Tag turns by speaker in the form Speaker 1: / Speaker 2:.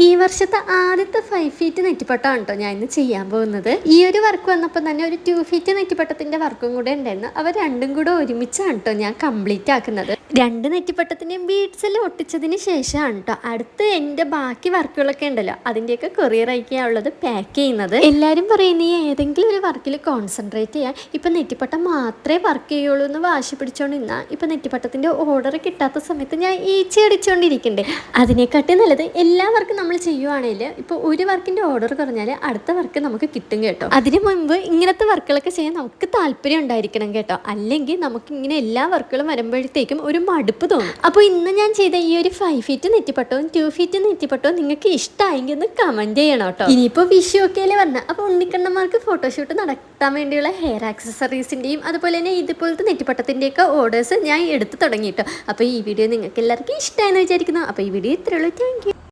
Speaker 1: ഈ വർഷത്തെ ആദ്യത്തെ 5 ഫീറ്റ് നെറ്റിപ്പട്ടമാണ് കേട്ടോ ഞാൻ ഇന്ന് ചെയ്യാൻ പോകുന്നത്. ഈ ഒരു വർക്ക് വന്നപ്പോൾ തന്നെ ഒരു 2 ഫീറ്റ് നെറ്റിപ്പട്ടത്തിന്റെ വർക്കും കൂടെ ഉണ്ടായിരുന്നു. അവ രണ്ടും കൂടെ ഒരുമിച്ചാണ് കേട്ടോ ഞാൻ കംപ്ലീറ്റ് ആക്കുന്നത്. രണ്ട് നെറ്റിപ്പട്ടത്തിന്റെയും ബീഡ്സിൽ ഒട്ടിച്ചതിന് ശേഷമാണ് കേട്ടോ അടുത്ത് എൻ്റെ ബാക്കി വർക്കുകളൊക്കെ ഉണ്ടല്ലോ അതിൻ്റെയൊക്കെ കൊറിയർ അയക്കാനുള്ളത് പാക്ക് ചെയ്യുന്നത്. എല്ലാവരും പറയുന്ന ഈ ഏതെങ്കിലും ഒരു വർക്കിൽ കോൺസെൻട്രേറ്റ് ചെയ്യാൻ ഇപ്പം നെറ്റിപ്പട്ടം മാത്രമേ വർക്ക് ചെയ്യുള്ളൂ എന്ന് വാശി പിടിച്ചോണ്ട് നിന്നാൽ ഇപ്പം നെറ്റിപ്പട്ടത്തിൻ്റെ ഓർഡർ കിട്ടാത്ത സമയത്ത് ഞാൻ ഈച്ച അടിച്ചുകൊണ്ടിരിക്കണ്ടേ. അതിനെക്കാട്ടി നല്ലത് എല്ലാ വർക്കും നമ്മൾ ചെയ്യുവാണെങ്കിൽ ഇപ്പോൾ ഒരു വർക്കിൻ്റെ ഓർഡർ കുറഞ്ഞാൽ അടുത്ത വർക്ക് നമുക്ക് കിട്ടും കേട്ടോ. അതിന് മുൻപ് ഇങ്ങനത്തെ വർക്കുകളൊക്കെ ചെയ്യാൻ നമുക്ക് താല്പര്യം ഉണ്ടായിരിക്കണം കേട്ടോ. അല്ലെങ്കിൽ നമുക്ക് ഇങ്ങനെ എല്ലാ വർക്കുകളും വരുമ്പോഴത്തേക്കും ഒരു മടുപ്പ് തോന്നും. അപ്പോൾ ഇന്ന് ഞാൻ ചെയ്ത ഈ ഒരു 5 ഫീറ്റ് നെറ്റിപ്പട്ടവും 2 ഫീറ്റ് നെറ്റിപ്പട്ടവും നിങ്ങൾക്ക് ഇഷ്ടമായെങ്കിൽ ഒന്ന് കമൻറ്റ് ചെയ്യണം കേട്ടോ. ഇനിയിപ്പോൾ വിഷു ഒക്കെയല്ലേ പറഞ്ഞ അപ്പോൾ ഉണ്ണിക്കണ്ണന്മാർക്ക് ഫോട്ടോഷൂട്ട് നടത്താൻ വേണ്ടിയുള്ള ഹെയർ ആക്സസറീസിൻ്റെയും അതുപോലെ തന്നെ ഇതുപോലത്തെ നെറ്റിപ്പട്ടത്തിൻ്റെയൊക്കെ ഓർഡേഴ്സ് ഞാൻ എടുത്ത് തുടങ്ങി കേട്ടോ. അപ്പോൾ ഈ വീഡിയോ നിങ്ങൾക്ക് എല്ലാവർക്കും ഇഷ്ടമായെന്ന് വിചാരിക്കുന്നു. അപ്പോൾ ഈ വീഡിയോ ഇത്രയുള്ളൂ. Thank U.